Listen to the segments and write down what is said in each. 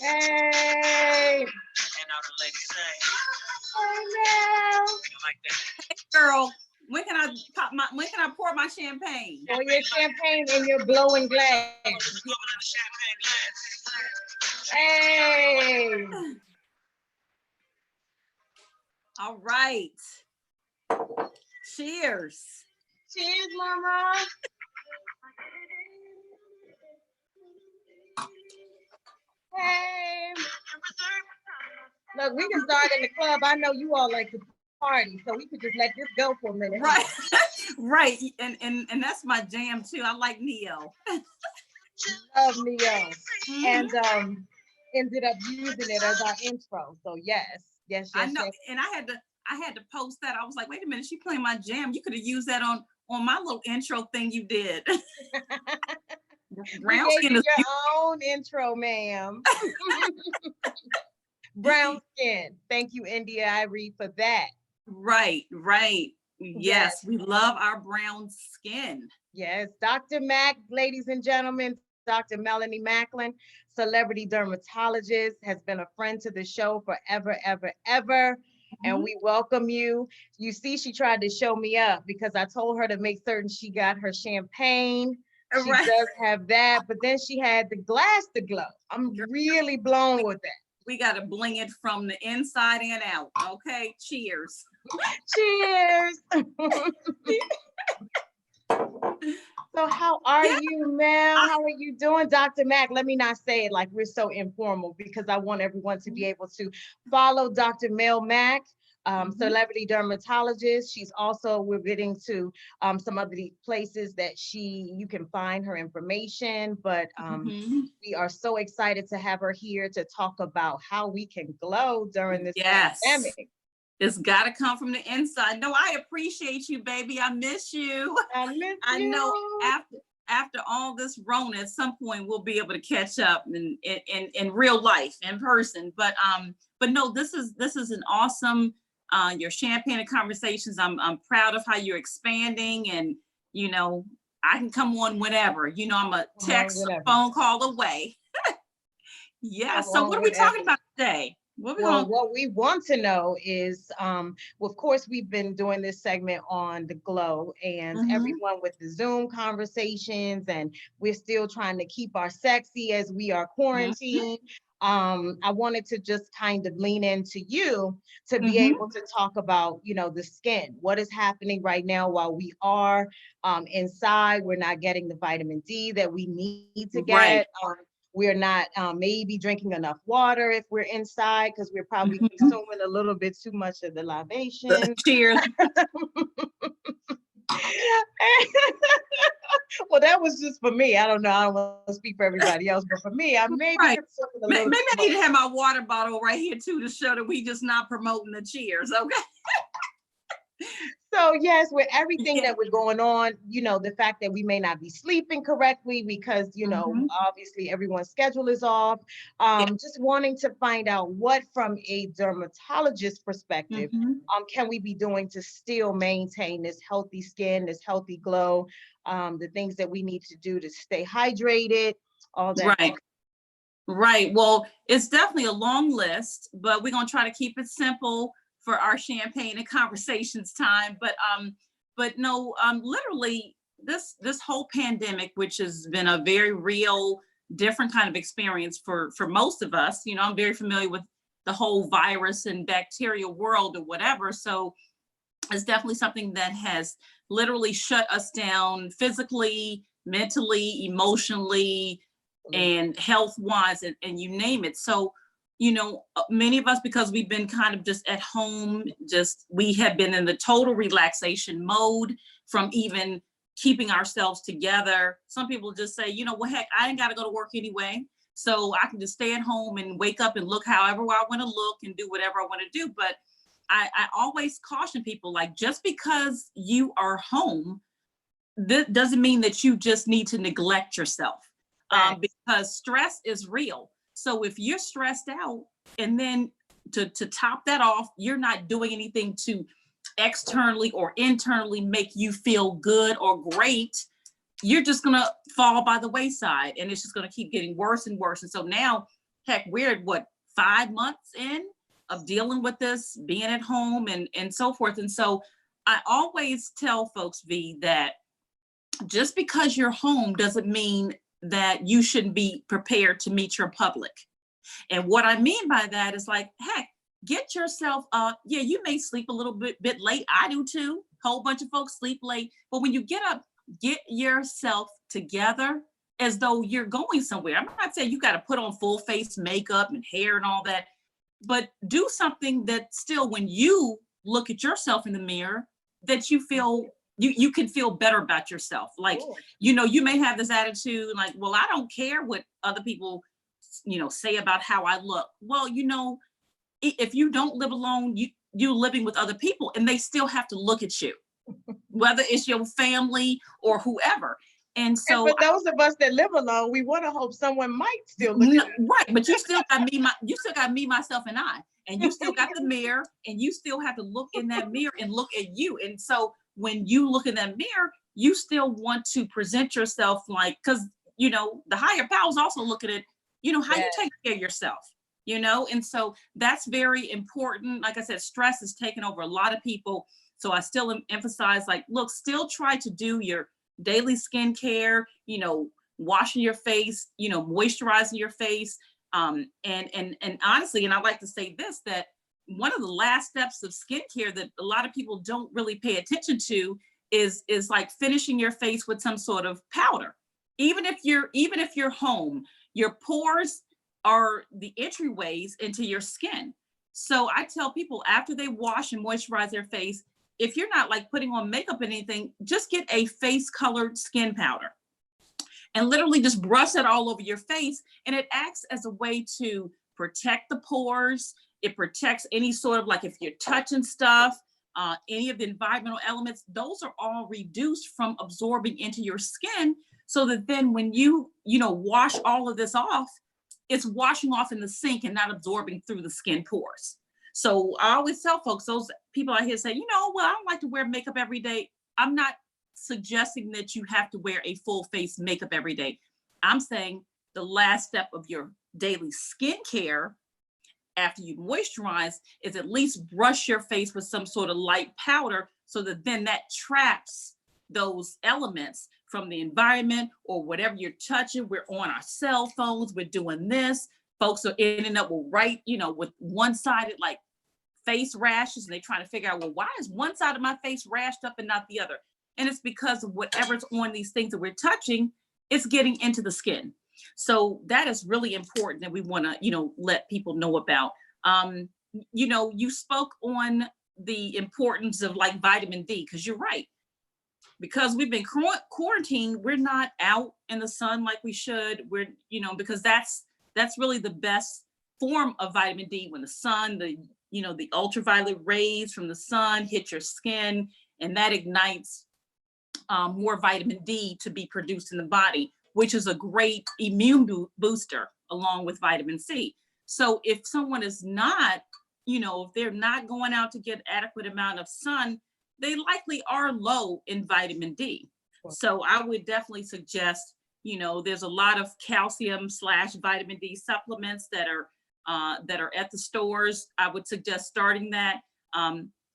Hey. And now the ladies say, oh no. Like that. Girl, when can I pour my champagne? Pour your champagne in your glowing glass. Hey. All right. Cheers. Cheers, mama. Hey. Look, we can start in the club. I know you all like to party, so we could just let this go for a minute. Right. Right. And that's my jam too. I like Neo. Love Neo. And ended up using it as our intro. So yes. I know. Yes. And I had to post that. I was like, wait a minute, she playing my jam. You could have used that on my little intro thing you did. Brown skin is your own intro, ma'am. Brown skin. Thank you, India Irie, for that. Right. Yes, we love our brown skin. Yes, Dr. Mac, ladies and gentlemen, Dr. Melanie Macklin, celebrity dermatologist, has been a friend to the show forever, ever, ever. And we welcome you. You see, she tried to show me up because I told her to make certain she got her champagne. She does have that, but then she had the glass to glow. I'm really blown with that. We got to bling it from the inside and out. Okay, cheers. Cheers. So how are you, ma'am? How are you doing, Dr. Mac? Let me not say it like we're so informal because I want everyone to be able to follow Dr. Mel Mac, celebrity dermatologist. She's also, we're getting to some of the places that you can find her information, but we are so excited to have her here to talk about how we can glow during this pandemic. It's got to come from the inside. No, I appreciate you, baby. I miss you. I know after all this Rona, at some point we'll be able to catch up in real life, in person. But no, this is an awesome your Champagne and Conversations. I'm proud of how you're expanding, and you know I can come on whenever. You know I'm a text, phone call away. Yeah. So what are we talking about today? What we want to know is, well, of course, we've been doing this segment on the glow and everyone with the Zoom conversations, and we're still trying to keep our sexy as we are quarantined. I wanted to just kind of lean into you to be able to talk about, you know, the skin, what is happening right now while we are inside. We're not getting the vitamin D that we need to get. We're not maybe drinking enough water if we're inside because we're probably consuming a little bit too much of the libation. Cheers. Well, that was just for me. I don't know. I don't want to speak for everybody else, but for me, I maybe maybe I need to have my water bottle right here too to show that we just not promoting the cheers. Okay. So yes, with everything that we're going on, you know, the fact that we may not be sleeping correctly because, you know, obviously everyone's schedule is off. Just wanting to find out what, from a dermatologist perspective, can we be doing to still maintain this healthy skin, this healthy glow, the things that we need to do to stay hydrated, all that. Right. Well, it's definitely a long list, but we're going to try to keep it simple for our Champagne and Conversations time. But no, literally this whole pandemic, which has been a very real, different kind of experience for most of us. You know, I'm very familiar with the whole virus and bacterial world or whatever. So it's definitely something that has literally shut us down physically, mentally, emotionally, and health-wise, and you name it. So, you know, many of us, because we've been kind of just at home, we have been in the total relaxation mode from even keeping ourselves together. Some people just say, you know, well, heck, I ain't got to go to work anyway, so I can just stay at home and wake up and look however I want to look and do whatever I want to do. But I always caution people, like, just because you are home, that doesn't mean that you just need to neglect yourself, because stress is real. So if you're stressed out, and then to top that off, you're not doing anything to externally or internally make you feel good or great, you're just gonna fall by the wayside, and it's just gonna keep getting worse and worse. And so now heck, we're at what, 5 months in of dealing with this, being at home and so forth. And so I always tell folks, V, that just because you're home doesn't mean that you shouldn't be prepared to meet your public. And what I mean by that is like, heck, get yourself up. Yeah, you may sleep a little bit late. I do too. Whole bunch of folks sleep late. But when you get up, get yourself together as though you're going somewhere. I'm not saying you got to put on full face makeup and hair and all that, but do something that still, when you look at yourself in the mirror, that you feel you can feel better about yourself. Like, you know, you may have this attitude like, well, I don't care what other people, you know, say about how I look. Well, you know, if you don't live alone, you living with other people, and they still have to look at you, whether it's your family or whoever. And so, and for those of us that live alone, we want to hope someone might still look at us. Right, but you still got me, myself, and I, and you still got the mirror, and you still have to look in that mirror and look at you. And so when you look in that mirror, you still want to present yourself like, because, you know, the higher powers also look at it, you know, how you take care of yourself, you know? And so that's very important. Like I said, stress is taking over a lot of people. So I still emphasize, like, look, still try to do your daily skincare, you know, washing your face, you know, moisturizing your face. And honestly, and I like to say this, that one of the last steps of skincare that a lot of people don't really pay attention to is like finishing your face with some sort of powder. Even if you're home, your pores are the entryways into your skin. So I tell people, after they wash and moisturize their face, if you're not like putting on makeup or anything, just get a face colored skin powder and literally just brush it all over your face. And it acts as a way to protect the pores. It protects any sort of, like, if you're touching stuff, any of the environmental elements, those are all reduced from absorbing into your skin, so that then when you wash all of this off, it's washing off in the sink and not absorbing through the skin pores. So I always tell folks, those people out here say, you know, well, I don't like to wear makeup every day. I'm not suggesting that you have to wear a full face makeup every day. I'm saying the last step of your daily skincare after you moisturize is at least brush your face with some sort of light powder, so that then that traps those elements from the environment or whatever you're touching. We're on our cell phones, we're doing this. Folks are ending up with one-sided like face rashes, and they're trying to figure out, well, why is one side of my face rashed up and not the other? And it's because of whatever's on these things that we're touching, it's getting into the skin. So that is really important that we want to, let people know about. You spoke on the importance of like vitamin D, because you're right. Because we've been quarantined, we're not out in the sun like we should. We're, because that's really the best form of vitamin D, when the sun, the ultraviolet rays from the sun hit your skin, and that ignites more vitamin D to be produced in the body, which is a great immune booster along with vitamin C. So if someone is not, if they're not going out to get adequate amount of sun, they likely are low in vitamin D. So I would definitely suggest, there's a lot of calcium / vitamin D supplements that are at the stores. I would suggest starting that.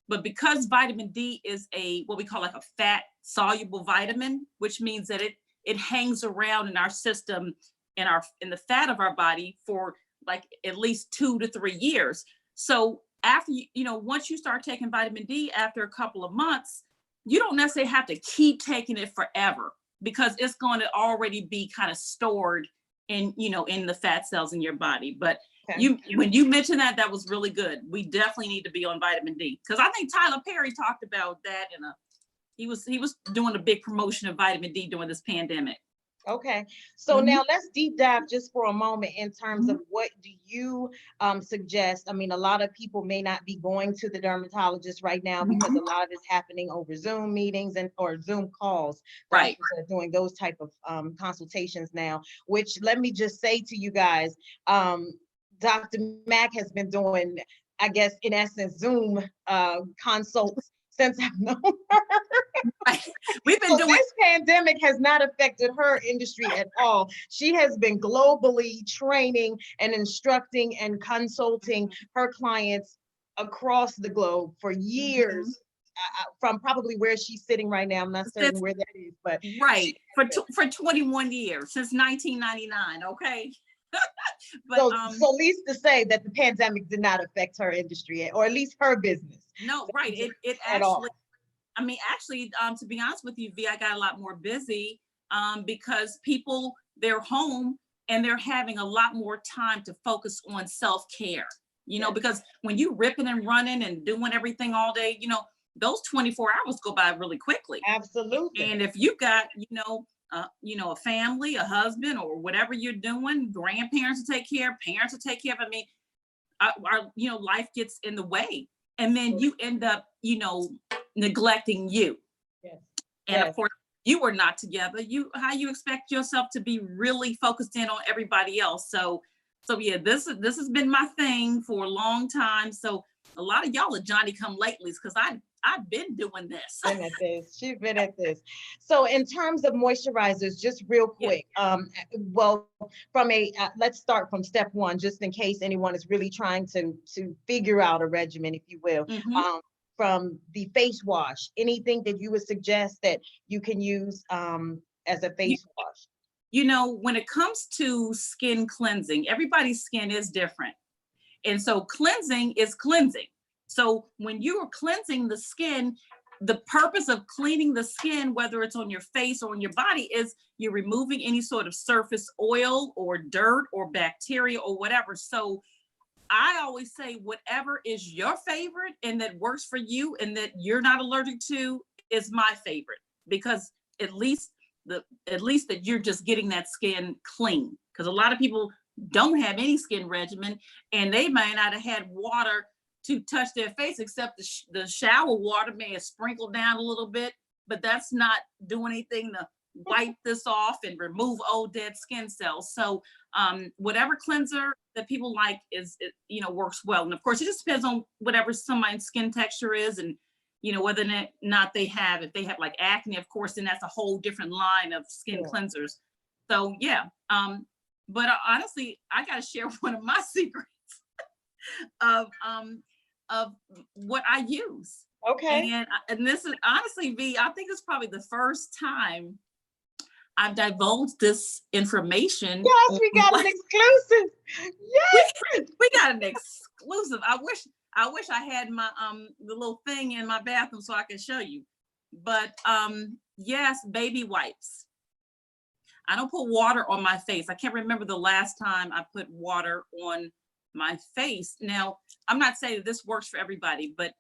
But because vitamin D is what we call like a fat soluble vitamin, which means that it hangs around in our system, in the fat of our body for like at least 2 to 3 years. So after once you start taking vitamin D, after a couple of months, you don't necessarily have to keep taking it forever, because it's going to already be kind of stored in the fat cells in your body. But okay. When you mentioned that was really good. We definitely need to be on vitamin D, because I think Tyler Perry talked about that he was doing a big promotion of vitamin D during this pandemic. Okay, so now let's deep dive just for a moment in terms of what do you suggest? I mean, a lot of people may not be going to the dermatologist right now because a lot of it's happening over Zoom meetings or Zoom calls. Right. Doing those type of consultations now, which let me just say to you guys, Dr. Mack has been doing, I guess, in essence, Zoom consults since I've known her. Right. We've been So doing, this pandemic has not affected her industry at all. She has been globally training and instructing and consulting her clients across the globe for years. From probably where she's sitting right now, I'm not certain since, where that is, but right, she, for 21 years, since 1999, okay? But so least to say that the pandemic did not affect her industry, or at least her business no, right. It at all. actually, I mean, actually, to be honest with you, V, I got a lot more busy because people, they're home and they're having a lot more time to focus on self-care, you know, Yes. because when you ripping and running and doing everything all day, you know, those 24 hours go by really quickly. Absolutely. And if you've got, you know, a family, a husband, or whatever you're doing, grandparents to take care of, parents to take care of, I mean, you know, life gets in the way. And then you end up, you know, neglecting you. Yes. And of Yes. course, you were not together. How you expect yourself to be really focused in on everybody else? So yeah, this has been my thing for a long time. So a lot of y'all are Johnny come latelys because I've been doing this. Been at this. She's been at this. So in terms of moisturizers, just real Yeah. quick, well, from a let's start from step one, just in case anyone is really trying to figure out a regimen, if you will. Mhm. From the face wash, anything that you would suggest that you can use as a face wash? You know, when it comes to skin cleansing, everybody's skin is different. And so cleansing is cleansing. So when you are cleansing the skin, the purpose of cleaning the skin, whether it's on your face or on your body, is you're removing any sort of surface oil or dirt or bacteria or whatever. So I always say whatever is your favorite and that works for you and that you're not allergic to is my favorite, because at least that you're just getting that skin clean. Because a lot of people don't have any skin regimen and they may not have had water to touch their face except the shower water may have sprinkled down a little bit, but that's not doing anything to wipe this off and remove old dead skin cells. So whatever cleanser that people like you know, works well. And of course, it just depends on whatever somebody's skin texture is, and you know, whether or not they have, if they have like acne, of course, then that's a whole different line of skin Sure. cleansers. So yeah, but honestly, I got to share one of my secrets of what I use. Okay. And this is honestly, V, I think it's probably the first time I've divulged this information. Yes, we got an exclusive. Yes. We got an exclusive. I wish I had my the little thing in my bathroom so I could show you. But yes, baby wipes. I don't put water on my face. I can't remember the last time I put water on my face. Now, I'm not saying that this works for everybody, but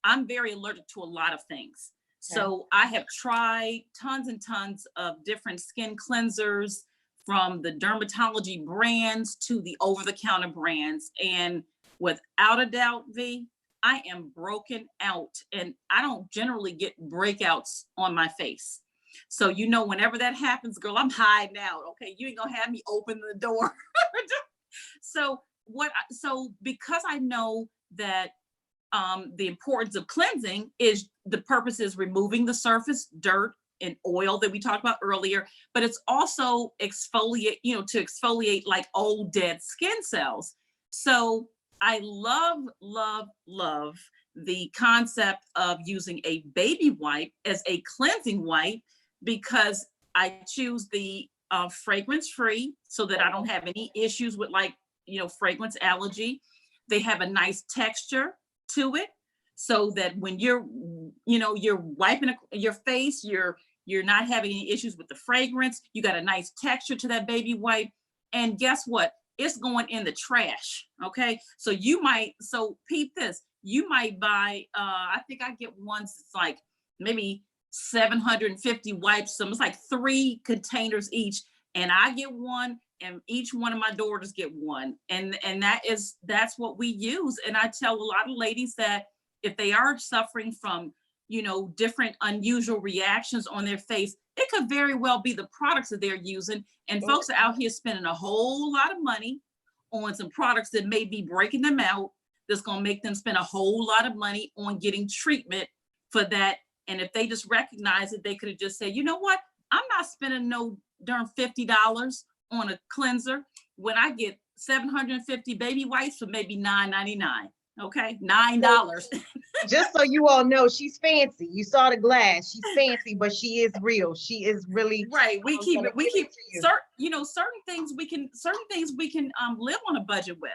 I'm very allergic to a lot of things. So I have tried tons and tons of different skin cleansers, from the dermatology brands to the over-the-counter brands. And without a doubt, V, I am broken out, and I don't generally get breakouts on my face. So, you know, whenever that happens, girl, I'm hiding out. Okay, you ain't gonna have me open the door. So because I know that the importance of cleansing is, the purpose is removing the surface dirt and oil that we talked about earlier, but it's also exfoliate, you know, to exfoliate like old dead skin cells. So I love, love, love the concept of using a baby wipe as a cleansing wipe, because I choose the fragrance free so that I don't have any issues with, like, you know, fragrance allergy. They have a nice texture to it, so that when you're, you know, you're wiping your face, you're not having any issues with the fragrance. You got a nice texture to that baby wipe. And guess what? It's going in the trash. Okay. So peep this. You might buy, I think I get ones, it's like maybe 750 wipes. So it's like 3 containers each. And I get one, and each one of my daughters get one. And that's what we use. And I tell a lot of ladies that if they are suffering from, you know, different unusual reactions on their face, it could very well be the products that they're using. And folks are out here spending a whole lot of money on some products that may be breaking them out, that's going to make them spend a whole lot of money on getting treatment for that. And if they just recognize it, they could have just said, you know what? I'm not spending no darn $50 on a cleanser when I get 750 baby wipes for maybe $9.99. Okay, $9. Just so you all know, she's fancy. You saw the glass. She's fancy, but she is real. She is really Right. We keep it. We keep you. certain things we can live on a budget with.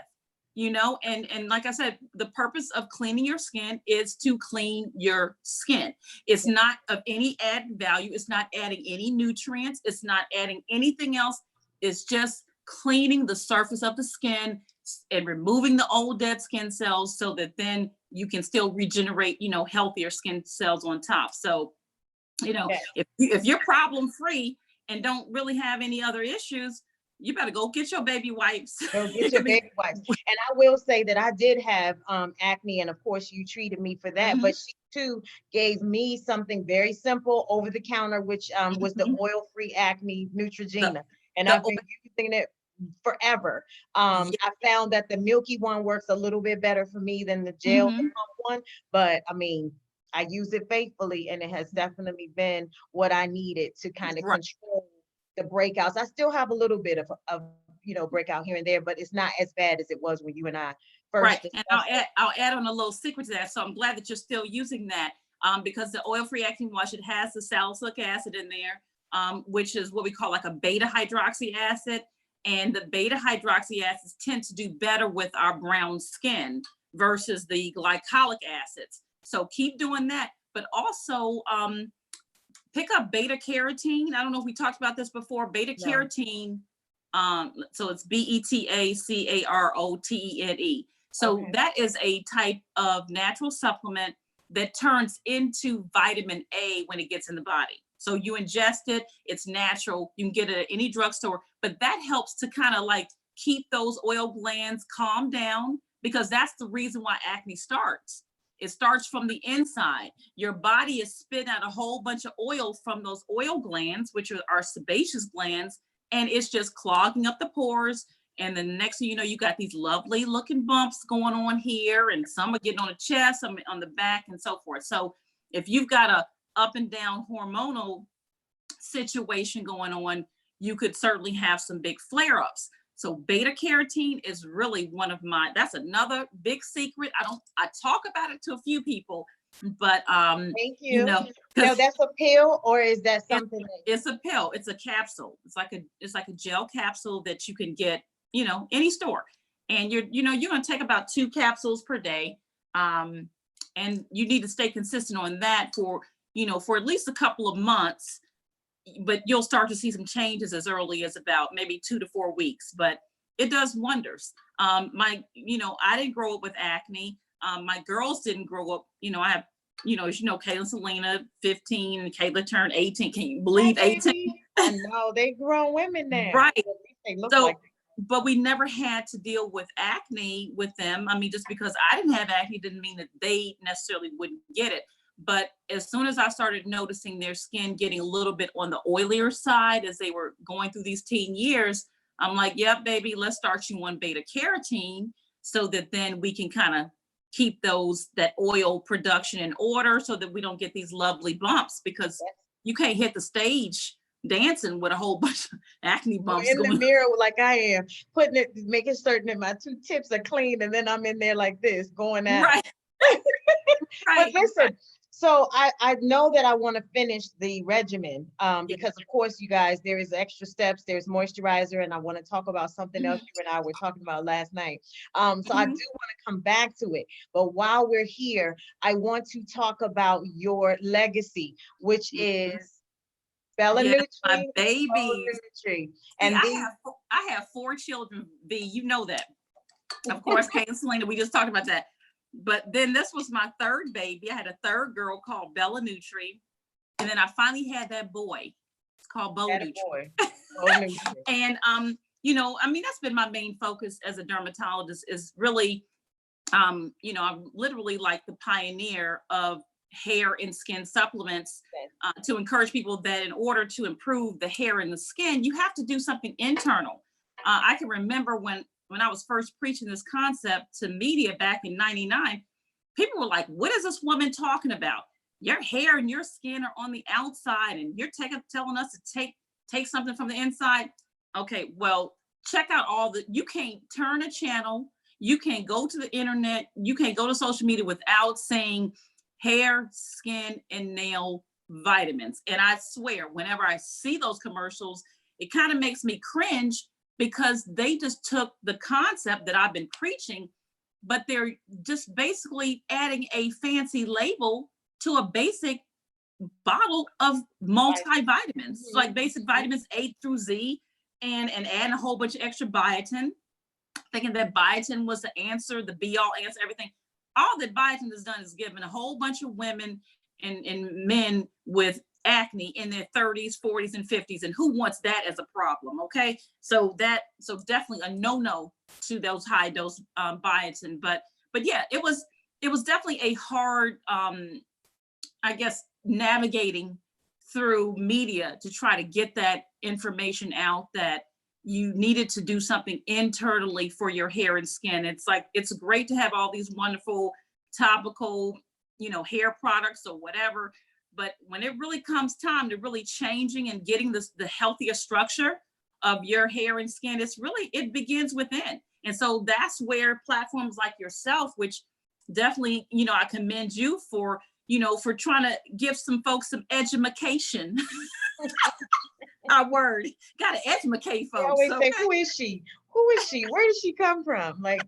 And like I said, the purpose of cleaning your skin is to clean your skin. It's not of any added value. It's not adding any nutrients. It's not adding anything else. It's just cleaning the surface of the skin and removing the old dead skin cells so that then you can still regenerate, healthier skin cells on top. So, if you're problem free and don't really have any other issues, you better go get your baby wipes. Go get your baby wipes. And I will say that I did have acne, and of course you treated me for that, but she too gave me something very simple over the counter, which was the oil-free acne Neutrogena. And I've been using it forever. I found that the milky one works a little bit better for me than the gel one, but I mean, I use it faithfully, and it has definitely been what I needed to kind of control the breakouts. I still have a little bit of breakout here and there, but it's not as bad as it was when you and I first discussed. And I'll add on a little secret to that. So I'm glad that you're still using that, because the oil-free acne wash, it has the salicylic acid in there, which is what we call like a beta hydroxy acid. And the beta hydroxy acids tend to do better with our brown skin versus the glycolic acids. So keep doing that, but also pick up beta carotene. I don't know if we talked about this before. Beta carotene, so it's BETACAROTENE. So that is a type of natural supplement that turns into vitamin A when it gets in the body. So you ingest it, it's natural, you can get it at any drugstore, but that helps to kind of like keep those oil glands calm down, because that's the reason why acne starts. It starts from the inside. Your body is spitting out a whole bunch of oil from those oil glands, which are our sebaceous glands, and it's just clogging up the pores. And then the next thing you know, you got these lovely looking bumps going on here, and some are getting on the chest, some on the back, and so forth. So if you've got a up and down hormonal situation going on, you could certainly have some big flare-ups. So beta carotene is really that's another big secret. I talk about it to a few people, but thank you. No, that's a pill, or is that something? It's a pill. It's a capsule. It's like a gel capsule that you can get, any store. And you're going to take about 2 capsules per day. And you need to stay consistent on that for at least a couple of months, but you'll start to see some changes as early as about maybe 2 to 4 weeks, but it does wonders. I didn't grow up with acne. My girls didn't grow up, I have, as Kayla and Selena, 15, and Kayla turned 18. Can you believe 18? I know, they grown women now. Right. They look So, like but we never had to deal with acne with them. I mean, just because I didn't have acne didn't mean that they necessarily wouldn't get it. But as soon as I started noticing their skin getting a little bit on the oilier side as they were going through these teen years, I'm like, yep, baby, let's start you on beta carotene so that then we can kind of keep that oil production in order so that we don't get these lovely bumps, because you can't hit the stage dancing with a whole bunch of acne bumps in the mirror like I am, making certain that my 2 tips are clean, and then I'm in there like this going at right. But listen, so I know that I want to finish the regimen because of course, you guys, there is extra steps, there's moisturizer, and I want to talk about something else you and I were talking about last night. So I do want to come back to it, but while we're here, I want to talk about your legacy, which is Bella Nutri, my baby. And I have 4 children, B, you know that. Of course, Kate and Selena, we just talked about that. But then this was my 3rd baby. I had a 3rd girl called Bella Nutri. And then I finally had that boy. It's called Bo Nutri. And, that's been my main focus as a dermatologist, is really, I'm literally like the pioneer of hair and skin supplements, to encourage people that in order to improve the hair and the skin, you have to do something internal. I can remember when I was first preaching this concept to media back in '99, people were like, what is this woman talking about? your hair and your skin are on the outside and you're telling us to take something from the inside. Okay, well, check out you can't turn a channel, you can't go to the internet, you can't go to social media without saying hair, skin, and nail vitamins. And I swear, whenever I see those commercials, it kind of makes me cringe because they just took the concept that I've been preaching, but they're just basically adding a fancy label to a basic bottle of multivitamins, like basic vitamins A through Z, and adding a whole bunch of extra biotin, thinking that biotin was the answer, the be all answer, everything. All that biotin has done is given a whole bunch of women and men with acne in their 30s, 40s, and 50s. And who wants that as a problem? Okay. So definitely a no to those high dose biotin. But yeah, it was definitely a hard, I guess, navigating through media to try to get that information out that you needed to do something internally for your hair and skin. It's like, it's great to have all these wonderful topical, hair products or whatever. But when it really comes time to really changing and getting the healthier structure of your hair and skin, it begins within. And so that's where platforms like yourself, which definitely, I commend you for trying to give some folks some edumacation. Our word, gotta educate folks. I always say, who is she? Who is she? Where did she come from? Like,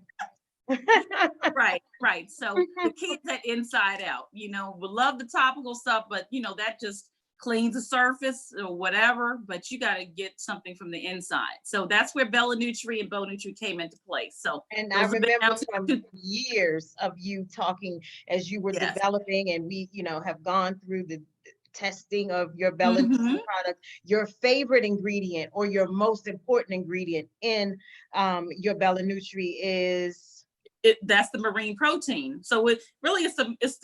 right. So the kids that inside out, we love the topical stuff, but that just cleans the surface or whatever, but you got to get something from the inside. So that's where Bellanutree and Bonutri came into place. So, and I remember from years of you talking as you were developing, and we, have gone through the testing of your Bellanutree product, your favorite ingredient or your most important ingredient in your Bellanutree is? That's the marine protein. So it really is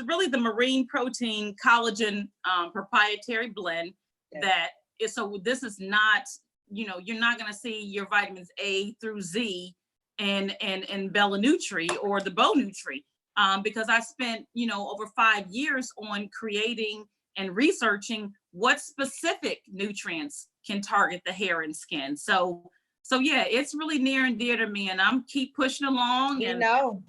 really the marine protein collagen proprietary blend that is. So this is not, you're not going to see your vitamins A through Z and Bellanutree or the Bonutri, because I spent over 5 years on creating and researching what specific nutrients can target the hair and skin. So yeah, it's really near and dear to me, and I'm keep pushing along. We know.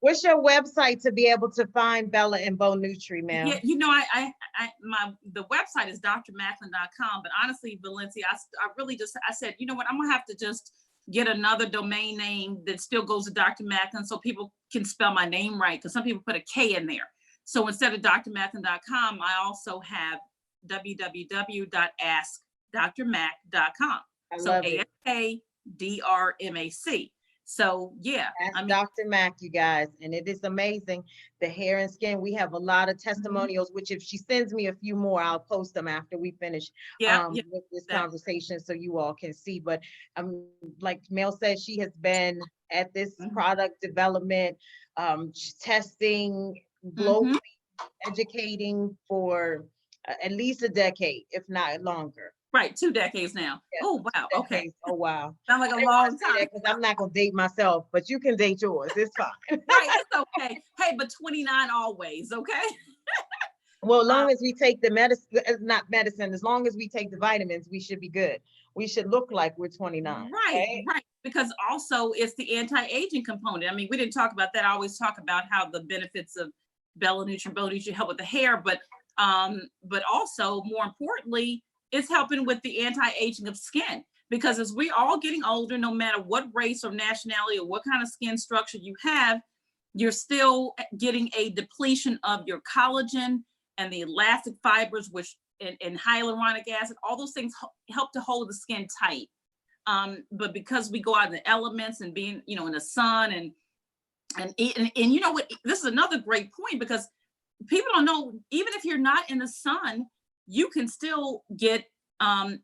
What's your website to be able to find Bella and Bonutri, ma'am? Yeah, the website is drmacklin.com, but honestly, Valencia, I said, you know what, I'm gonna have to just get another domain name that still goes to Dr. Macklin so people can spell my name right, because some people put a K in there. So instead of drmacklin.com, I also have www.askdrmac.com. So ASKDRMAC. So yeah, Dr. Mac, you guys, and it is amazing. The hair and skin. We have a lot of testimonials, which if she sends me a few more, I'll post them after we finish with this conversation, so you all can see. But like Mel said, she has been at this product development, testing, globally, educating for at least a decade, if not longer. Right, 2 decades now. Yes, oh wow, okay. Oh wow. Sounds like a long time. Because I'm not gonna date myself, but you can date yours. It's fine. Right, it's okay. Hey, but 29 always, okay? Well, as long as we take the medicine, not medicine, as long as we take the vitamins, we should be good. We should look like we're 29. Right. Because also it's the anti-aging component. I mean, we didn't talk about that. I always talk about how the benefits of Bonutri help with the hair, but also more importantly, it's helping with the anti-aging of skin, because as we all getting older, no matter what race or nationality or what kind of skin structure you have, you're still getting a depletion of your collagen and the elastic fibers, which and hyaluronic acid, all those things help to hold the skin tight. But because we go out in the elements and being, in the sun and you know what, this is another great point, because people don't know, even if you're not in the sun, you can still get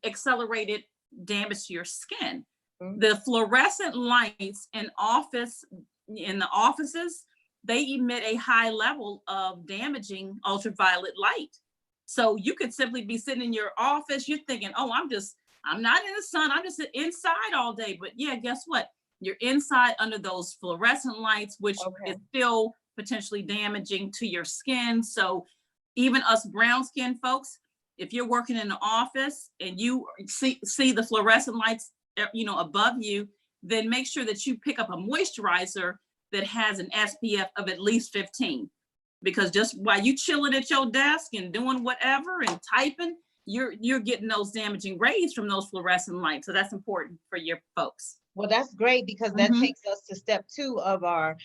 accelerated damage to your skin. The fluorescent lights in the offices, they emit a high level of damaging ultraviolet light. So you could simply be sitting in your office, you're thinking, oh, I'm not in the sun, I'm just inside all day. But yeah, guess what? You're inside under those fluorescent lights, which is still potentially damaging to your skin. So even us brown skinned folks, if you're working in the office and you see the fluorescent lights, above you, then make sure that you pick up a moisturizer that has an SPF of at least 15. Because just while you chilling at your desk and doing whatever and typing, you're getting those damaging rays from those fluorescent lights. So that's important for your folks. Well, that's great because that takes us to step 2 of our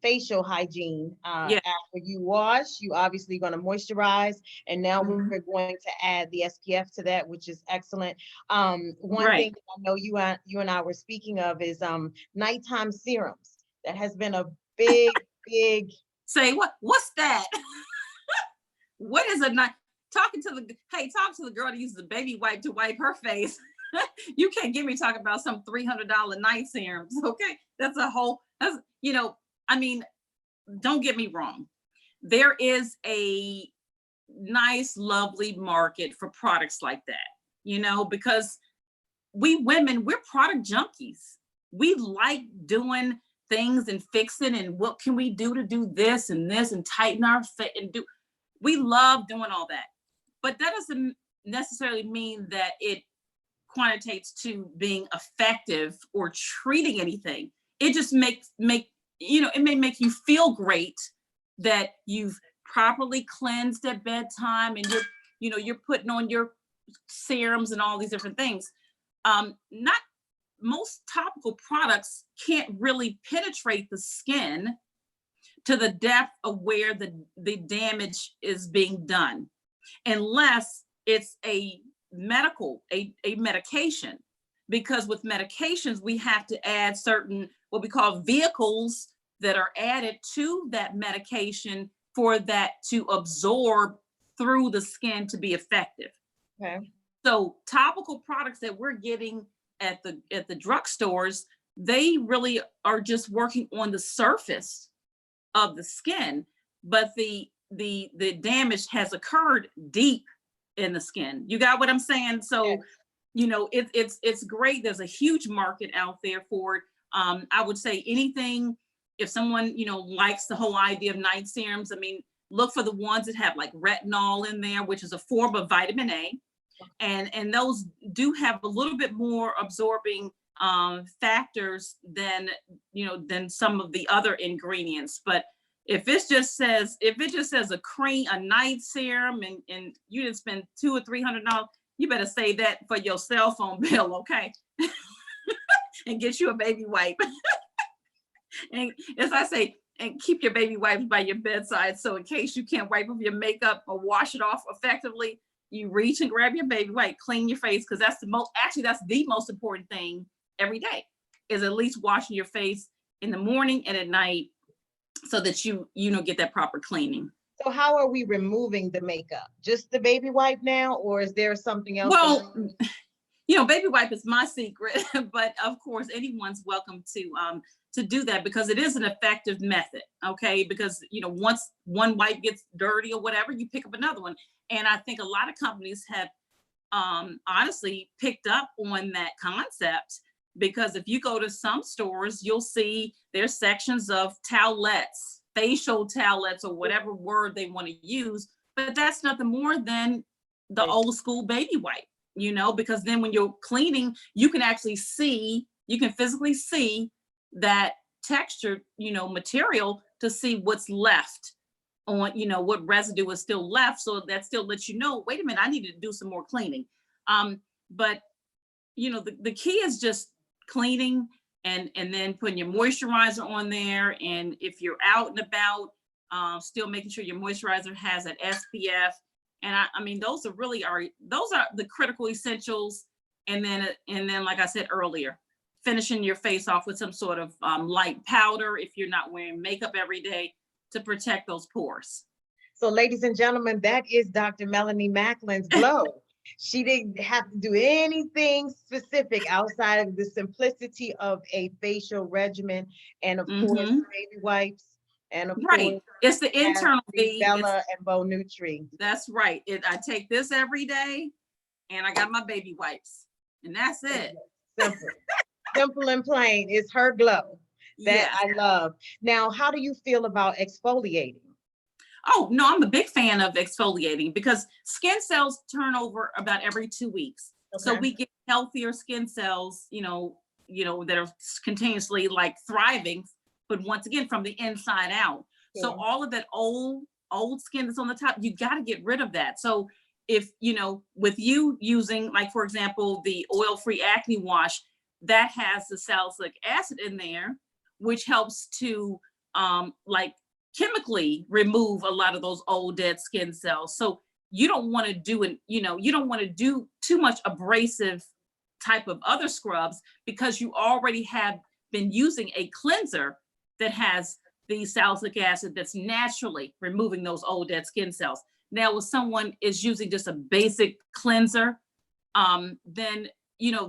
facial hygiene. Yeah. After you wash, you obviously going to moisturize, and now we're going to add the SPF to that, which is excellent. One thing that I know you and I were speaking of is nighttime serums. That has been a big Say what's that? What is a night? Talk to the girl that uses the baby wipe to wipe her face. You can't get me talking about some $300 night serums. Okay, don't get me wrong. There is a nice, lovely market for products like that, because we women, we're product junkies. We like doing things and fixing and what can we do to do this and tighten our fit and do. We love doing all that, but that doesn't necessarily mean that it quantitates to being effective or treating anything. It just it may make you feel great that you've properly cleansed at bedtime and you're putting on your serums and all these different things. Not most topical products can't really penetrate the skin to the depth of where the damage is being done, unless it's a medication, because with medications we have to add certain what we call vehicles that are added to that medication for that to absorb through the skin to be effective. Okay. So topical products that we're getting at the drugstores, they really are just working on the surface of the skin, but the damage has occurred deep in the skin. You got what I'm saying? So, yes. It's great. There's a huge market out there for it. I would say anything, if someone, likes the whole idea of night serums, look for the ones that have like retinol in there, which is a form of vitamin A. And those do have a little bit more absorbing factors than some of the other ingredients. But if it just says a cream, a night serum, and you didn't spend $200 or $300, you better save that for your cell phone bill, okay? And get you a baby wipe. And as I say, and keep your baby wipes by your bedside, so in case you can't wipe off your makeup or wash it off effectively, you reach and grab your baby wipe, clean your face, because that's the most important thing every day, is at least washing your face in the morning and at night, so that you get that proper cleaning. So how are we removing the makeup? Just the baby wipe now, or is there something else? Well, baby wipe is my secret, but of course anyone's welcome to do that, because it is an effective method. Okay, because once one wipe gets dirty or whatever, you pick up another one. And I think a lot of companies have honestly picked up on that concept, because if you go to some stores, you'll see there's sections of towelettes, facial towelettes, or whatever word they want to use, but that's nothing more than the old school baby wipe, because then when you're cleaning, you can actually physically see that textured, material to see what's left on, what residue is still left. So that still lets you know, wait a minute, I need to do some more cleaning. But the key is just cleaning and then putting your moisturizer on there. And if you're out and about, still making sure your moisturizer has an SPF. And those are the critical essentials. And then, like I said earlier, finishing your face off with some sort of light powder if you're not wearing makeup every day, to protect those pores. So ladies and gentlemen, that is Dr. Melanie Macklin's glow. She didn't have to do anything specific outside of the simplicity of a facial regimen, and of course, baby wipes, and of course, it's the internal Bella and Bonutri. That's right. I take this every day, and I got my baby wipes, and that's it. Simple, simple and plain. It's her glow that I love. Now, how do you feel about exfoliating? Oh, no, I'm a big fan of exfoliating because skin cells turn over about every 2 weeks. So Okay. we get healthier skin cells, that are continuously like thriving, but once again, from the inside out. So Sure. all of that old skin that's on the top, you got to get rid of that. So if, with you using, like, for example, the oil-free acne wash, that has the salicylic acid in there, which helps to like chemically remove a lot of those old dead skin cells. So you don't want to do it, you don't want to do too much abrasive type of other scrubs because you already have been using a cleanser that has the salicylic acid that's naturally removing those old dead skin cells. Now, if someone is using just a basic cleanser, then,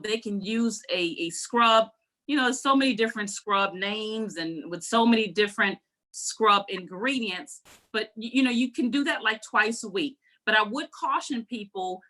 they can use a scrub. There's so many different scrub names and with so many different scrub ingredients, but you can do that like twice a week. But I would caution people,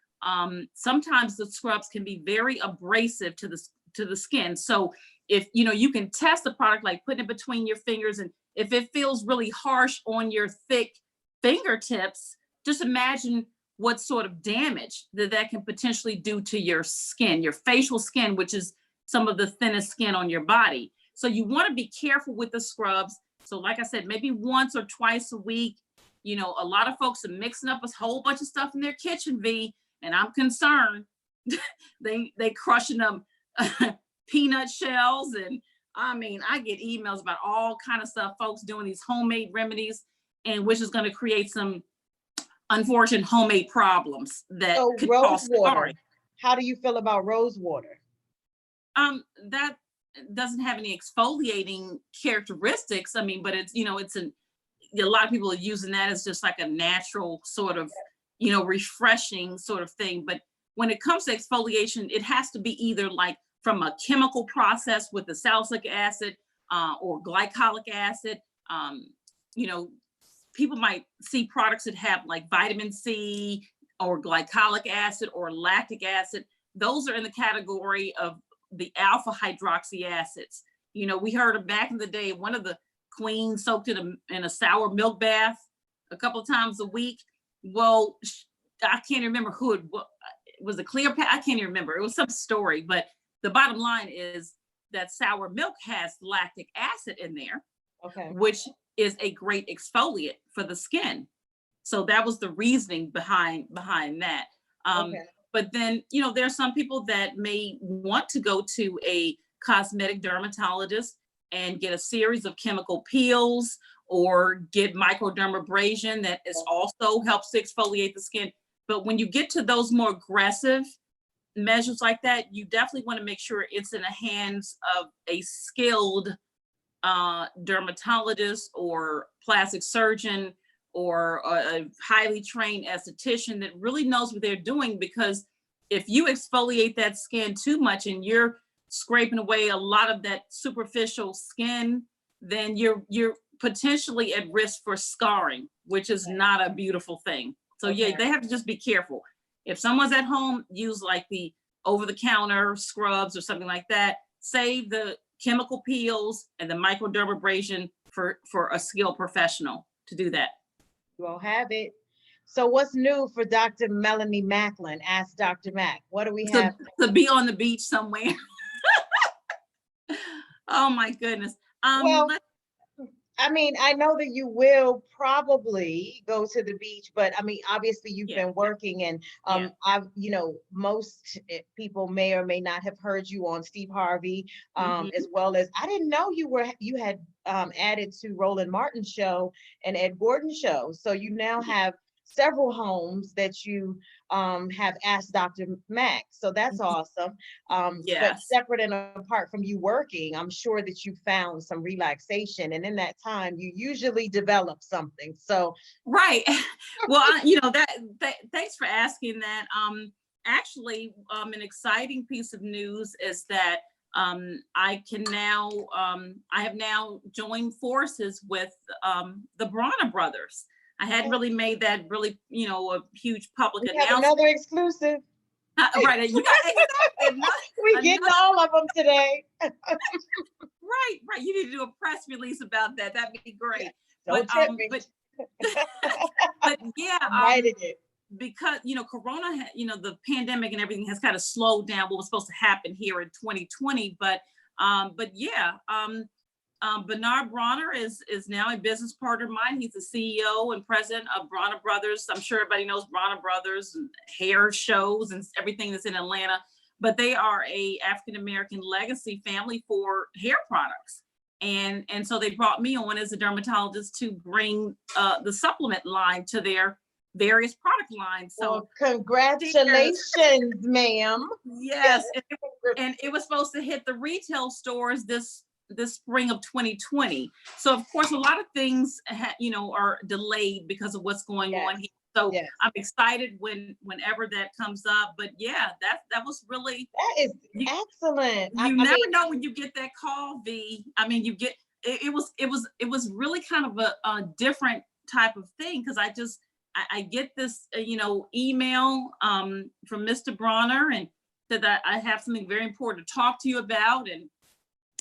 sometimes the scrubs can be very abrasive to the skin. So if you can test the product, like putting it between your fingers, and if it feels really harsh on your thick fingertips, just imagine what sort of damage that can potentially do to your skin, your facial skin, which is some of the thinnest skin on your body. So you want to be careful with the scrubs. So like I said, maybe once or twice a week. A lot of folks are mixing up a whole bunch of stuff in their kitchen, V, and I'm concerned. they crushing them peanut shells, and I get emails about all kind of stuff, folks doing these homemade remedies, and which is going to create some unfortunate homemade problems that So could rose cause water. scarring. How do you feel about rose water? That doesn't have any exfoliating characteristics. But it's a lot of people are using that as just like a natural sort of refreshing sort of thing. But when it comes to exfoliation, it has to be either like from a chemical process with the salicylic acid or glycolic acid. People might see products that have like vitamin C or glycolic acid or lactic acid. Those are in the category of the alpha hydroxy acids. We heard of back in the day, one of the queens soaked in a sour milk bath a couple of times a week. Well, I can't remember who it was. A Cleopatra? I can't even remember. It was some story, but the bottom line is that sour milk has lactic acid in there, Okay. which is a great exfoliant for the skin. So that was the reasoning behind that. Okay. But then, there are some people that may want to go to a cosmetic dermatologist and get a series of chemical peels or get microdermabrasion that is also helps to exfoliate the skin. But when you get to those more aggressive measures like that, you definitely want to make sure it's in the hands of a skilled dermatologist or plastic surgeon or a highly trained esthetician that really knows what they're doing. Because if you exfoliate that skin too much and you're scraping away a lot of that superficial skin, then you're potentially at risk for scarring, which is not a beautiful thing. So yeah, they have to just be careful. If someone's at home, use like the over-the-counter scrubs or something like that. Save the chemical peels and the microdermabrasion for a skilled professional to do that. You all have it. So what's new for Dr. Melanie Macklin? Ask Dr. Mac. What do we have? To be on the beach somewhere. Oh my goodness. Well, I know that you will probably go to the beach, but obviously you've been working, and most people may or may not have heard you on Steve Harvey, as well as I didn't know you had added to Roland Martin's show and Ed Gordon's show. So you now have several homes that you have asked Dr. Mac. So that's awesome. But separate and apart from you working, I'm sure that you found some relaxation. And in that time, you usually develop something. So right. Well, thanks for asking that. Actually, an exciting piece of news is that I have now joined forces with the Bronner brothers. I hadn't really made that a huge public announcement. Another exclusive. Right. You got we getting all of them today. Right. You need to do a press release about that. That'd be great. Don't tip me. But But yeah, I'm writing it. because corona the pandemic and everything has kind of slowed down what was supposed to happen here in 2020. But yeah, Bernard Bronner is now a business partner of mine. He's the CEO and president of Bronner Brothers. I'm sure everybody knows Bronner Brothers and hair shows and everything that's in Atlanta, but they are a African American legacy family for hair products. And so they brought me on as a dermatologist to bring the supplement line to their various product lines. So well, congratulations, ma'am. yes, and it was supposed to hit the retail stores this spring of 2020. So of course, a lot of things are delayed because of what's going on here. So I'm excited whenever that comes up. But yeah, that was really, that is excellent. You never know when you get that call, V. I mean, you get it was really kind of a different type of thing, because I get this email from Mr. Bronner, and that I have something very important to talk to you about,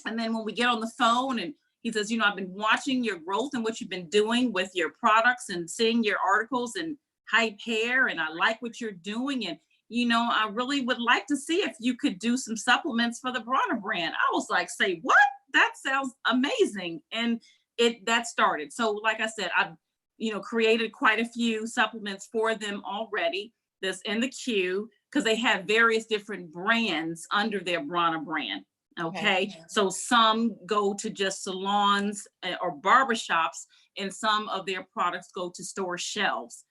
and then when we get on the phone, and he says, I've been watching your growth and what you've been doing with your products and seeing your articles and Hype Hair, and I like what you're doing, and I really would like to see if you could do some supplements for the Bronner brand. I was like, say what? That sounds amazing. And that started. So like I said, I've created quite a few supplements for them already that's in the queue, because they have various different brands under their Bronner brand. Okay. So some go to just salons or barbershops, and some of their products go to store shelves.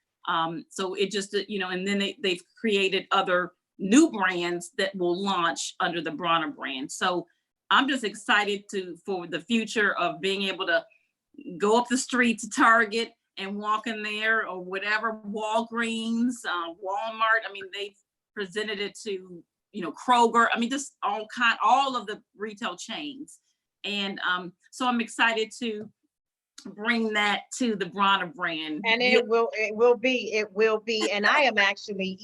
So it just, and then they've created other new brands that will launch under the Bronner brand. So I'm just excited for the future of being able to go up the street to Target and walk in there, or whatever, Walgreens, Walmart. I mean, they've presented it to Kroger. I mean, just all of the retail chains. And so I'm excited to bring that to the Bronner brand. And it will be. And I am actually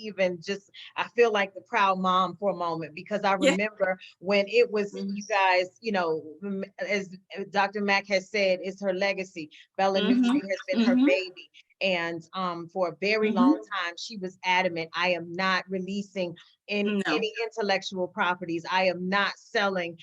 I feel like the proud mom for a moment, because I remember when it was you guys, as Dr. Mack has said, it's her legacy. Bella Newsy has been her baby. And for a very long time, she was adamant, I am not releasing any intellectual properties. I am not selling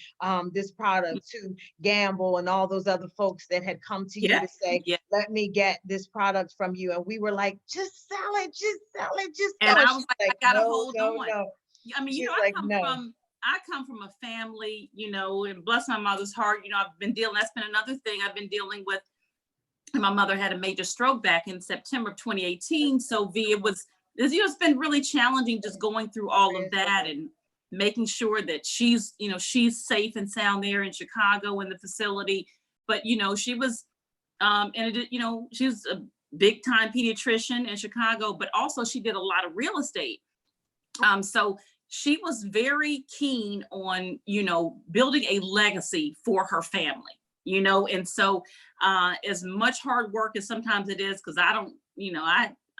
this product to Gamble and all those other folks that had come to you to say, let me get this product from you. And we were like, just sell it, just sell it, just sell it. And I was like, I gotta hold on. No. I mean, I come from a family, and bless my mother's heart, that's been another thing I've been dealing with. My mother had a major stroke back in September of 2018. So it's been really challenging just going through all of that and making sure that she's safe and sound there in Chicago in the facility. But, she was, she was a big time pediatrician in Chicago, but also she did a lot of real estate. So she was very keen on, building a legacy for her family. And so as much hard work as sometimes it is, because I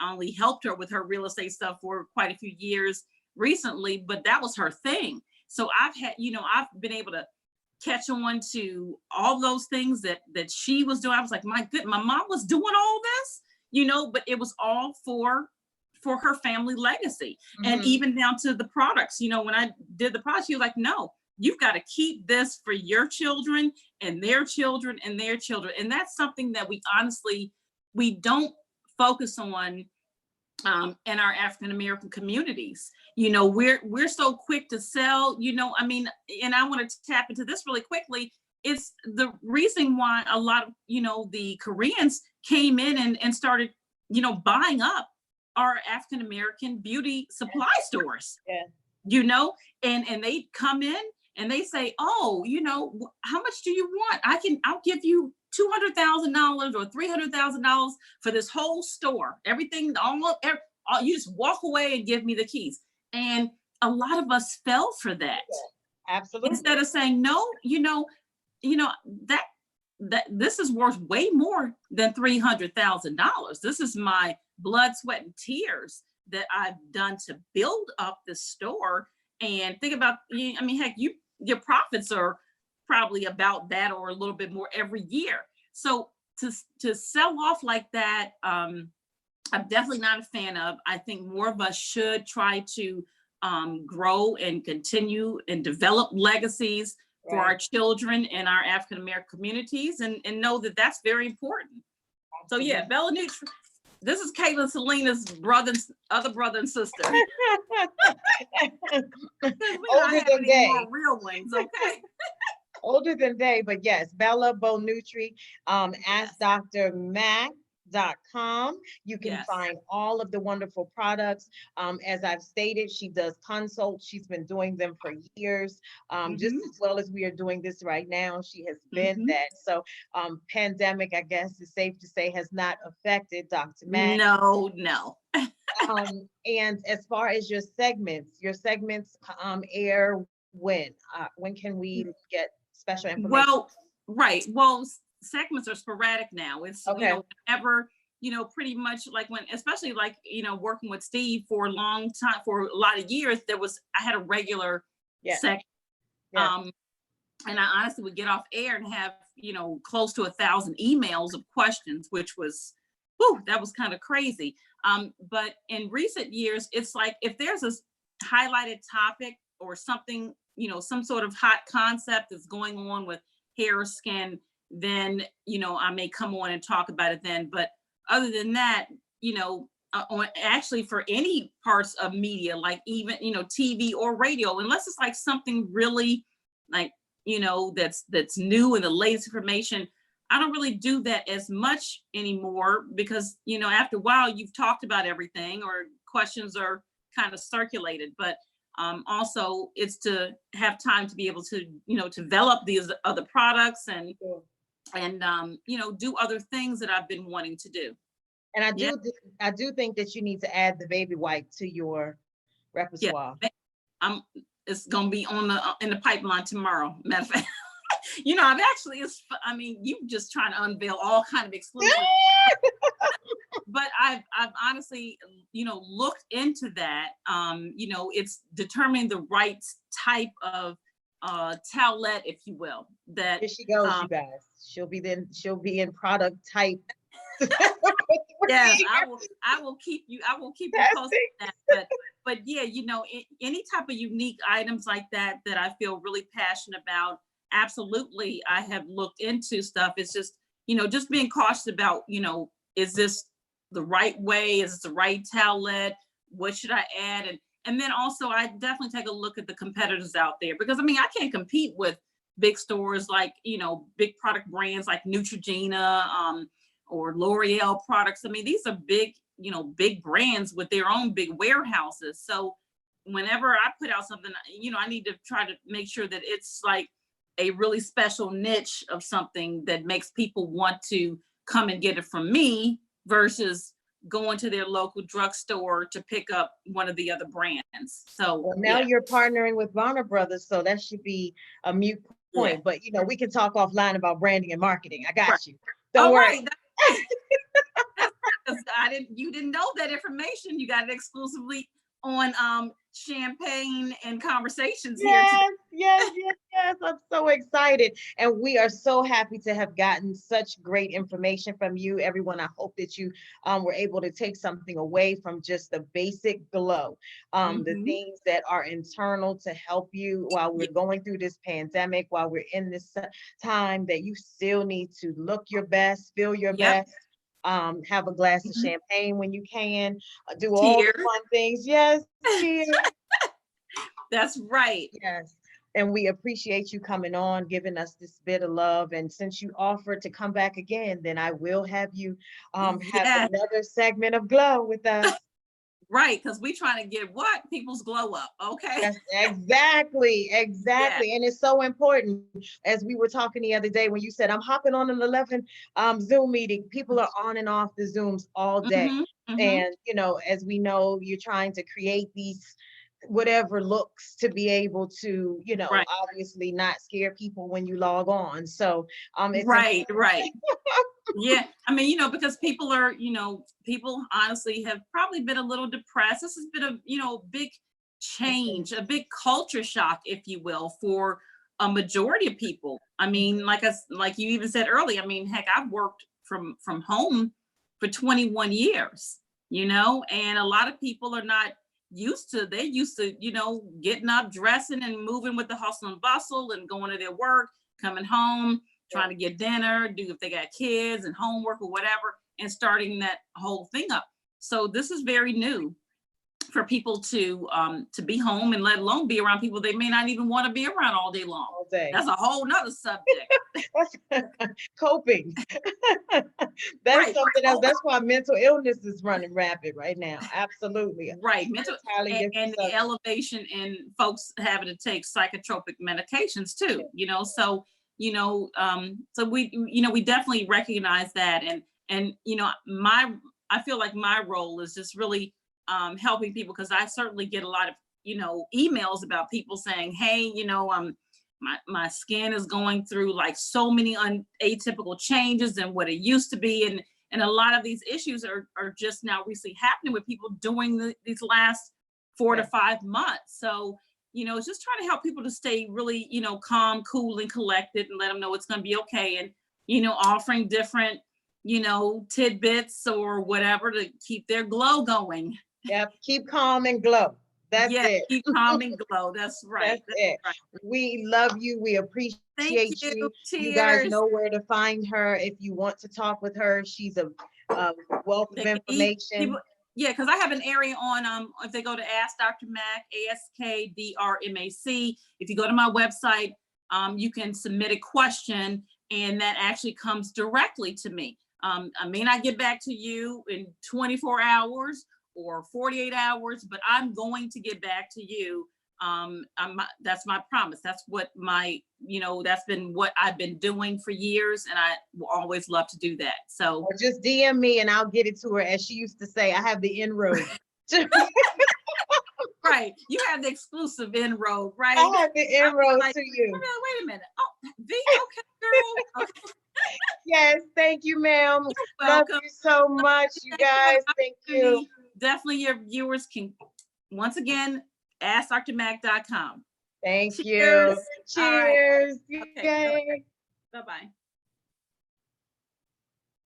only helped her with her real estate stuff for quite a few years recently, but that was her thing. So I've been able to catch on to all those things that she was doing. I was like, my mom was doing all this, but it was all for her family legacy. And even down to the products, when I did the product, she was like, no, you've got to keep this for your children and their children and their children. And that's something that we don't focus on in our African American communities. We're so quick to sell, and I want to tap into this really quickly. It's the reason why a lot of, the Koreans came in and started, buying up our African American beauty supply stores. And they come in and they say, oh, how much do you want? I'll give you $200,000 or $300,000 for this whole store. Everything, you just walk away and give me the keys. And a lot of us fell for that. Absolutely. Instead of saying, no, that this is worth way more than $300,000. This is my blood, sweat, and tears that I've done to build up this store. And think about, heck, your profits are probably about that or a little bit more every year. So to sell off like that, I'm definitely not a fan of. I think more of us should try to grow and continue and develop legacies for our children and our African American communities, and know that that's very important. So yeah, Bella Nutri. This is Caitlin Selena's other brother and sister. Older than day. More real ones, okay? Older than day, but yes, Bella Bonutri. Ask Dr. Mac.com. You can find all of the wonderful products. As I've stated, she does consults. She's been doing them for years, just as well as we are doing this right now. She has been that. So pandemic, I guess it's safe to say, has not affected Dr. Mac. No. And as far as your segments air when can we get special information? Well, segments are sporadic now. It's whenever, pretty much like when, especially like, working with Steve for a long time, for a lot of years, I had a regular segment. And I honestly would get off air and have, close to 1,000 emails of questions, which was, that was kind of crazy. But in recent years, it's like, if there's a highlighted topic or something, some sort of hot concept that's going on with hair or skin, then, I may come on and talk about it then. But other than that, actually for any parts of media, like even, TV or radio, unless it's like something really like, that's new and the latest information, I don't really do that as much anymore because, after a while you've talked about everything or questions are kind of circulated. But also it's to have time to be able to, develop these other products and do other things that I've been wanting to do. And I do think that you need to add the baby wipe to your repertoire. It's gonna be in the pipeline tomorrow. Matter of fact, you just trying to unveil all kind of exclusive. But I've honestly, looked into that. It's determining the right type of towelette, if you will. That here she goes, you guys. She'll be in product type. Yes, I will keep you posted on that. But yeah, any type of unique items like that I feel really passionate about, absolutely I have looked into stuff. It's just, just being cautious about, is this the right way? Is this the right towelette? What should I add? And then also I definitely take a look at the competitors out there, because I can't compete with big stores like, big product brands like Neutrogena, or L'Oreal products. These are big, big brands with their own big warehouses. So whenever I put out something, I need to try to make sure that it's like a really special niche of something that makes people want to come and get it from me versus going to their local drugstore to pick up one of the other brands. So now you're partnering with Varner Brothers, so that should be a mute point. But we can talk offline about branding and marketing. I got you. Don't worry. Right. You didn't know that information. You got it exclusively on Champagne and Conversations here today. Yes. I'm so excited. And we are so happy to have gotten such great information from you, everyone. I hope that you were able to take something away from just the basic glow, the things that are internal to help you while we're going through this pandemic, while we're in this time, that you still need to look your best, feel your best. Have a glass of champagne when you can, do all the fun things. Yes, cheers. That's right. Yes. And we appreciate you coming on, giving us this bit of love. And since you offered to come back again, then I will have you have another segment of Glow with us. Right, because we trying to get people's glow up. Okay. Yes, exactly. Yeah. And it's so important. As we were talking the other day, when you said, I'm hopping on an 11 Zoom meeting, people are on and off the Zooms all day. And, as we know, you're trying to create these whatever looks to be able to, obviously not scare people when you log on. So it's right. Yeah, because people are, people honestly have probably been a little depressed. This has been a big change, a big culture shock, if you will, for a majority of people. Like you even said earlier, heck, I've worked from home for 21 years, you know, and a lot of people are not they're used to, you know, getting up, dressing and moving with the hustle and bustle and going to their work, coming home, trying to get dinner, do if they got kids and homework or whatever, and starting that whole thing up. So this is very new for people to be home, and let alone be around people they may not even want to be around all day long. All day. That's a whole nother subject. Coping. That's something else. That's why mental illness is running rapid right now. Absolutely. Right. Mental and the subject. elevation in folks having to take psychotropic medications too, you know, so, you know, so we definitely recognize that. And, you know, I feel like my role is just really helping people, because I certainly get a lot of, you know, emails about people saying, hey, you know, my skin is going through like so many atypical changes than what it used to be. And a lot of these issues are just now recently happening with people during these last 4 to 5 months. So, you know, it's just trying to help people to stay really, you know, calm, cool, and collected, and let them know it's going to be okay. And, you know, offering different, you know, tidbits or whatever to keep their glow going. Yep. Keep calm and glow. That's it. Keep calm and glow. That's right. That's it. Right. We love you. We appreciate Thank you. Cheers. You guys know where to find her if you want to talk with her. She's a wealth of information. Yeah, because I have an area on, if they go to Ask Dr. Mac, AskDrMac. If you go to my website, you can submit a question, and that actually comes directly to me. I may not get back to you in 24 hours or 48 hours, but I'm going to get back to you. That's my promise. That's what that's been what I've been doing for years, and I will always love to do that. So or just DM me and I'll get it to her. As she used to say, I have the inroad. Right, you have the exclusive inroad, right? I have the inroad to you. Wait a minute. Oh, V, okay, girl. Okay. Yes, thank you, ma'am. Love you so much, you guys. Thank you. Definitely, your viewers can once again AskDrMac.com. Thank Cheers. you. Cheers. Right. Okay. Bye-bye.